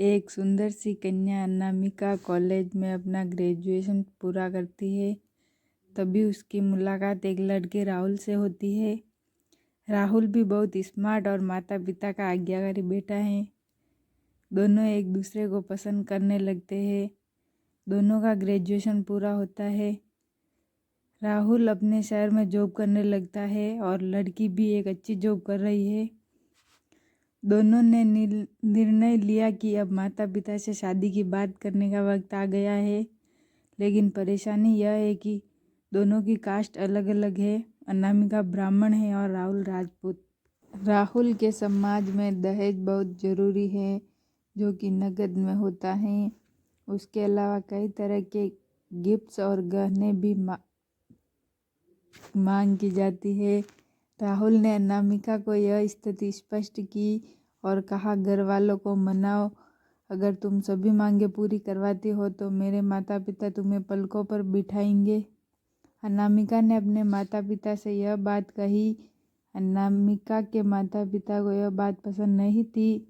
एक सुंदर सी कन्या अनामिका कॉलेज में अपना ग्रेजुएशन पूरा करती है। तभी उसकी मुलाकात एक लड़के राहुल से होती है। राहुल भी बहुत स्मार्ट और माता पिता का आज्ञाकारी बेटा है। दोनों एक दूसरे को पसंद करने लगते हैं। दोनों का ग्रेजुएशन पूरा होता है। राहुल अपने शहर में जॉब करने लगता है और लड़की भी एक अच्छी जॉब कर रही है। दोनों ने निर्णय लिया कि अब माता पिता से शादी की बात करने का वक्त आ गया है। लेकिन परेशानी यह है कि दोनों की कास्ट अलग अलग है। अनामिका ब्राह्मण है और राहुल राजपूत। राहुल के समाज में दहेज बहुत ज़रूरी है, जो कि नकद में होता है। उसके अलावा कई तरह के गिफ्ट्स और गहने भी मांग की जाती है। राहुल ने अनामिका को यह स्थिति स्पष्ट की और कहा, घर वालों को मनाओ, अगर तुम सभी मांगे पूरी करवाती हो तो मेरे माता पिता तुम्हें पलकों पर बिठाएंगे। अनामिका ने अपने माता पिता से यह बात कही। अनामिका के माता पिता को यह बात पसंद नहीं थी,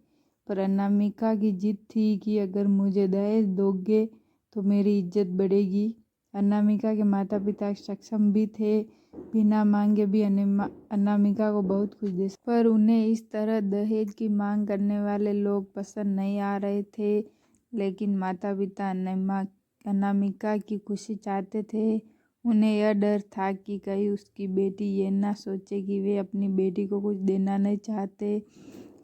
पर अनामिका की जिद थी कि अगर मुझे दहेज दोगे तो मेरी इज्जत बढ़ेगी। अनामिका के माता पिता सक्षम भी थे, बिना मांगे भी अनामिका को बहुत कुछ दे, पर उन्हें इस तरह दहेज की मांग करने वाले लोग पसंद नहीं आ रहे थे। लेकिन माता पिता अनामिका की खुशी चाहते थे। उन्हें यह डर था कि कहीं उसकी बेटी ये ना सोचे कि वे अपनी बेटी को कुछ देना नहीं चाहते।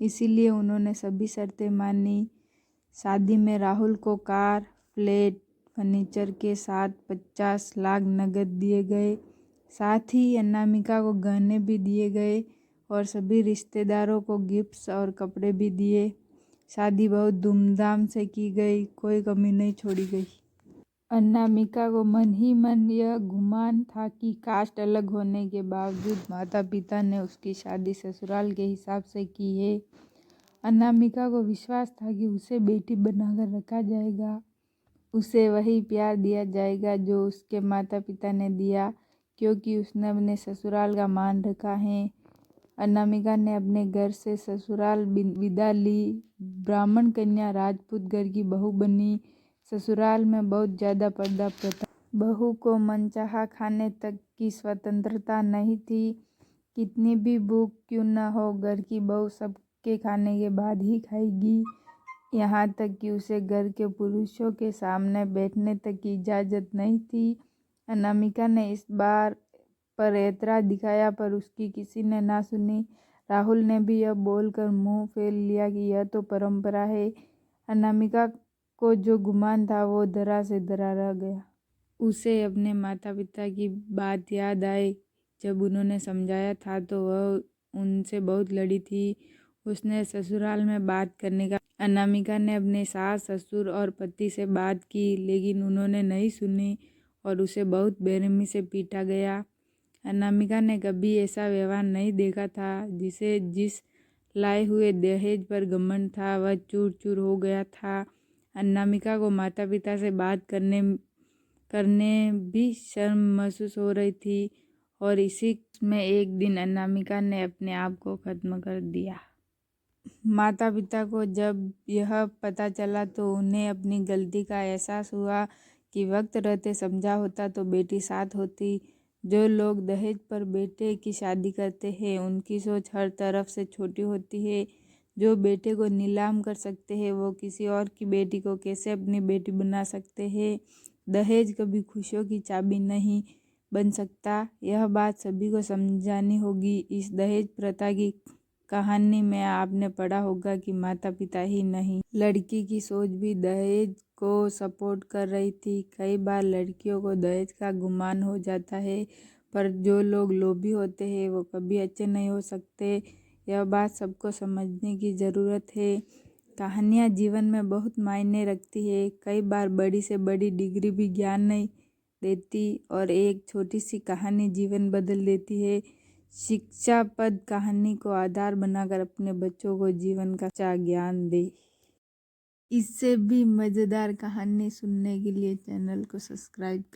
इसीलिए उन्होंने सभी शर्तें मानी। शादी में राहुल को कार, फ्लैट, फर्नीचर के साथ 50 लाख नकद दिए गए। साथ ही अनामिका को गहने भी दिए गए और सभी रिश्तेदारों को गिफ्ट्स और कपड़े भी दिए। शादी बहुत धूमधाम से की गई, कोई कमी नहीं छोड़ी गई। अनामिका को मन ही मन यह गुमान था कि कास्ट अलग होने के बावजूद माता पिता ने उसकी शादी ससुराल के हिसाब से की है। अनामिका को विश्वास था कि उसे बेटी बनाकर रखा जाएगा। उसे वही प्यार दिया जाएगा जो उसके माता पिता ने दिया, क्योंकि उसने अपने ससुराल का मान रखा है। अनामिका ने अपने घर से ससुराल विदा ली। ब्राह्मण कन्या राजपूत घर की बहू बनी। ससुराल में बहुत ज़्यादा पर्दा प्रथा, बहू को मनचाहा खाने तक की स्वतंत्रता नहीं थी। कितनी भी भूख क्यों न हो, घर की बहू सबके खाने के बाद ही खाएगी। यहाँ तक कि उसे घर के पुरुषों के सामने बैठने तक की इजाज़त नहीं थी। अनामिका ने इस बार पर ऐतराज़ दिखाया, पर उसकी किसी ने ना सुनी। राहुल ने भी यह बोलकर मुंह फेर लिया कि यह तो परंपरा है। अनामिका को जो गुमान था वो धरा से धरा रह गया। उसे अपने माता पिता की बात याद आई। जब उन्होंने समझाया था तो वह उनसे बहुत लड़ी थी। उसने ससुराल में बात करने का, अनामिका ने अपने सास, ससुर और पति से बात की, लेकिन उन्होंने नहीं सुनी और उसे बहुत बेरहमी से पीटा गया। अनामिका ने कभी ऐसा व्यवहार नहीं देखा था। जिस लाए हुए दहेज पर घमंड था वह चूर चूर हो गया था। अनामिका को माता पिता से बात करने भी शर्म महसूस हो रही थी और इसी में एक दिन अनामिका ने अपने आप को ख़त्म कर दिया। माता पिता को जब यह पता चला तो उन्हें अपनी गलती का एहसास हुआ कि वक्त रहते समझा होता तो बेटी साथ होती। जो लोग दहेज पर बेटे की शादी करते हैं उनकी सोच हर तरफ से छोटी होती है। जो बेटे को नीलाम कर सकते हैं वो किसी और की बेटी को कैसे अपनी बेटी बना सकते हैं। दहेज कभी खुशियों की चाबी नहीं बन सकता। यह बात सभी को समझानी होगी। इस दहेज प्रथा की कहानी में आपने पढ़ा होगा कि माता पिता ही नहीं, लड़की की सोच भी दहेज को सपोर्ट कर रही थी। कई बार लड़कियों को दहेज का गुमान हो जाता है, पर जो लोग लोभी होते हैं वो कभी अच्छे नहीं हो सकते। यह बात सबको समझने की ज़रूरत है। कहानियाँ जीवन में बहुत मायने रखती है। कई बार बड़ी से बड़ी डिग्री भी ज्ञान नहीं देती और एक छोटी सी कहानी जीवन बदल देती है। शिक्षाप्रद कहानी को आधार बनाकर अपने बच्चों को जीवन का अच्छा ज्ञान दे। इससे भी मज़ेदार कहानी सुनने के लिए चैनल को सब्सक्राइब करें।